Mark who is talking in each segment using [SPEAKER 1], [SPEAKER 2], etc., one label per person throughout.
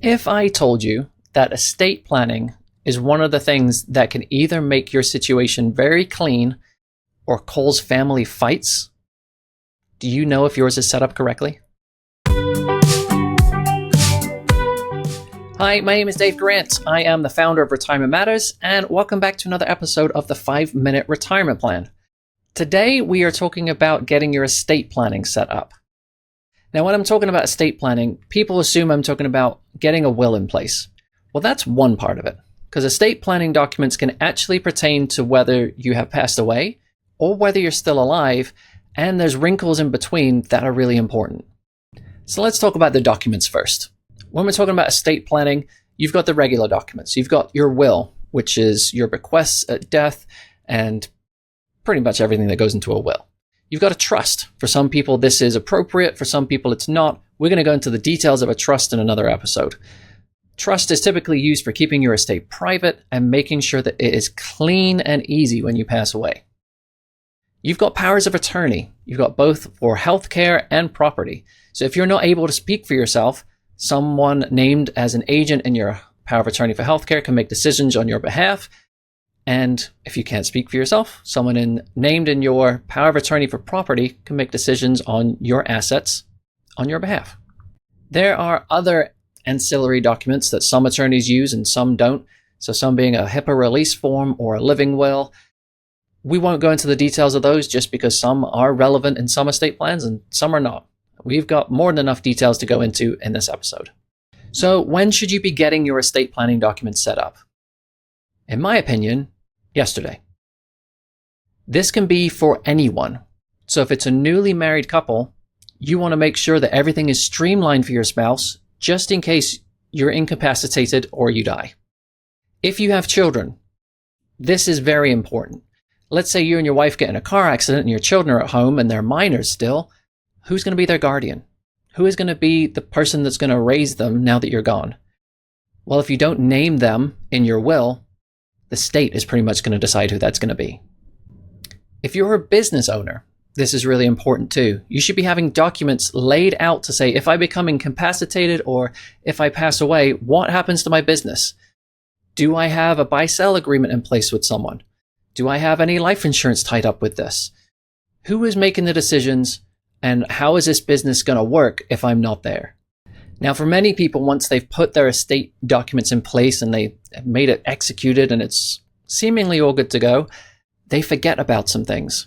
[SPEAKER 1] If I told you that estate planning is one of the things that can either make your situation very clean or cause family fights, do you know if yours is set up correctly? Hi, my name is Dave Grant. I am the founder of Retirement Matters, and welcome back to another episode of the 5-Minute Retirement Plan. Today, we are talking about getting your estate planning set up. Now, when I'm talking about estate planning, people assume I'm talking about getting a will in place. Well, that's one part of it, because estate planning documents can actually pertain to whether you have passed away or whether you're still alive, and there's wrinkles in between that are really important. So let's talk about the documents first. When we're talking about estate planning, you've got the regular documents. You've got your will, which is your bequests at death and pretty much everything that goes into a will. You've got a trust. For some people, this is appropriate. For some people, it's not. We're going to go into the details of a trust in another episode. Trust is typically used for keeping your estate private and making sure that it is clean and easy when you pass away. You've got powers of attorney. You've got both for healthcare and property. So if you're not able to speak for yourself, someone named as an agent in your power of attorney for healthcare can make decisions on your behalf. And if you can't speak for yourself, someone named in your power of attorney for property can make decisions on your assets on your behalf. There are other ancillary documents that some attorneys use and some don't. So some being a HIPAA release form or a living will. We won't go into the details of those just because some are relevant in some estate plans and some are not. We've got more than enough details to go into in this episode. So when should you be getting your estate planning documents set up? In my opinion, yesterday. This can be for anyone. So if it's a newly married couple, you want to make sure that everything is streamlined for your spouse just in case you're incapacitated or you die. If you have children, this is very important. Let's say you and your wife get in a car accident and your children are at home and they're minors still. Who's going to be their guardian? Who is going to be the person that's going to raise them now that you're gone? Well, if you don't name them in your will, the state is pretty much going to decide who that's going to be. If you're a business owner, this is really important too. You should be having documents laid out to say, if I become incapacitated or if I pass away, what happens to my business? Do I have a buy-sell agreement in place with someone? Do I have any life insurance tied up with this? Who is making the decisions? And how is this business going to work if I'm not there? Now, for many people, once they've put their estate documents in place and they have made it executed and it's seemingly all good to go, they forget about some things.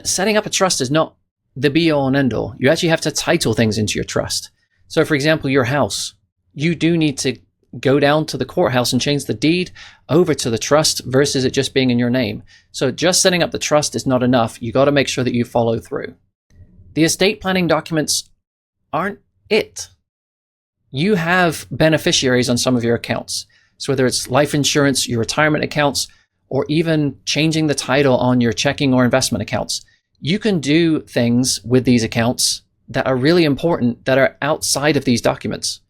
[SPEAKER 1] Setting up a trust is not the be-all and end-all. You actually have to title things into your trust. So, for example, your house, you do need to go down to the courthouse and change the deed over to the trust versus it just being in your name. So just setting up the trust is not enough. You got to make sure that you follow through. The estate planning documents aren't it. You have beneficiaries on some of your accounts. So whether it's life insurance, your retirement accounts, or even changing the title on your checking or investment accounts, you can do things with these accounts that are really important that are outside of these documents.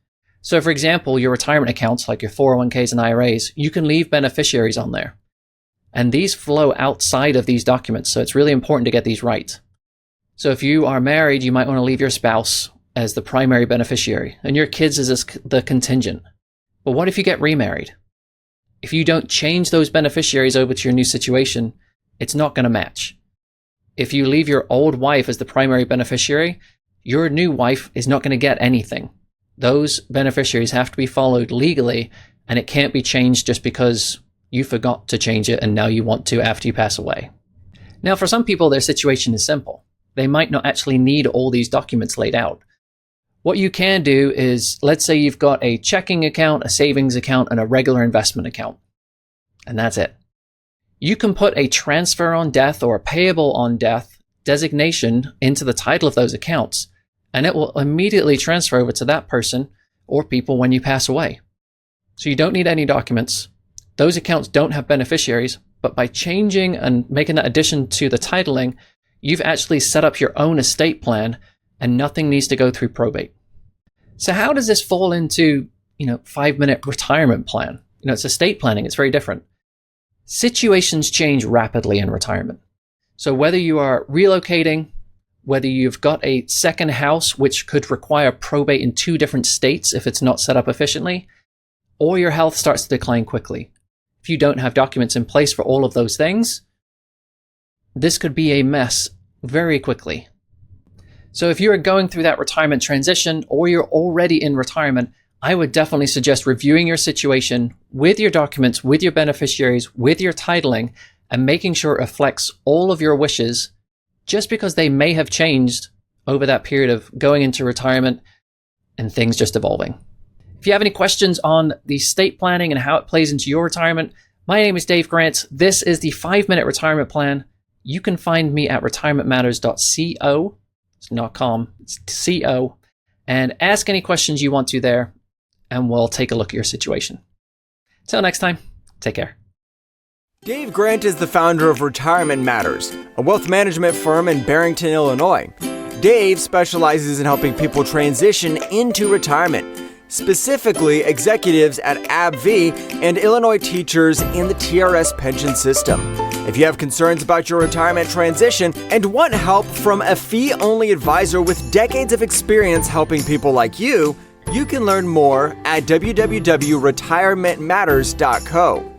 [SPEAKER 1] So for example, your retirement accounts, like your 401ks and IRAs, you can leave beneficiaries on there. And these flow outside of these documents. So it's really important to get these right. So if you are married, you might want to leave your spouse as the primary beneficiary and your kids as the contingent. But what if you get remarried? If you don't change those beneficiaries over to your new situation, it's not going to match. If you leave your old wife as the primary beneficiary, your new wife is not going to get anything. Those beneficiaries have to be followed legally, and it can't be changed just because you forgot to change it and now you want to after you pass away. Now, for some people, their situation is simple. They might not actually need all these documents laid out. What you can do is, let's say you've got a checking account, a savings account, and a regular investment account. And that's it. You can put a transfer on death or a payable on death designation into the title of those accounts, and it will immediately transfer over to that person or people when you pass away. So you don't need any documents. Those accounts don't have beneficiaries, but by changing and making that addition to the titling, you've actually set up your own estate plan and nothing needs to go through probate. So how does this fall into, 5-minute retirement plan? It's estate planning. It's very different. Situations change rapidly in retirement. So whether you are relocating whether you've got a second house which could require probate in 2 different states if it's not set up efficiently, or your health starts to decline quickly. If you don't have documents in place for all of those things, this could be a mess very quickly. So if you're going through that retirement transition or you're already in retirement, I would definitely suggest reviewing your situation with your documents, with your beneficiaries, with your titling, and making sure it reflects all of your wishes, just because they may have changed over that period of going into retirement and things just evolving. If you have any questions on the estate planning and how it plays into your retirement, my name is Dave Grant. This is the 5-Minute Retirement Plan. You can find me at retirementmatters.co. It's not com, it's co. And ask any questions you want to there, and we'll take a look at your situation. Till next time, take care.
[SPEAKER 2] Dave Grant is the founder of Retirement Matters, a wealth management firm in Barrington, Illinois. Dave specializes in helping people transition into retirement, specifically executives at AbbVie and Illinois teachers in the TRS pension system. If you have concerns about your retirement transition and want help from a fee-only advisor with decades of experience helping people like you can learn more at www.retirementmatters.co.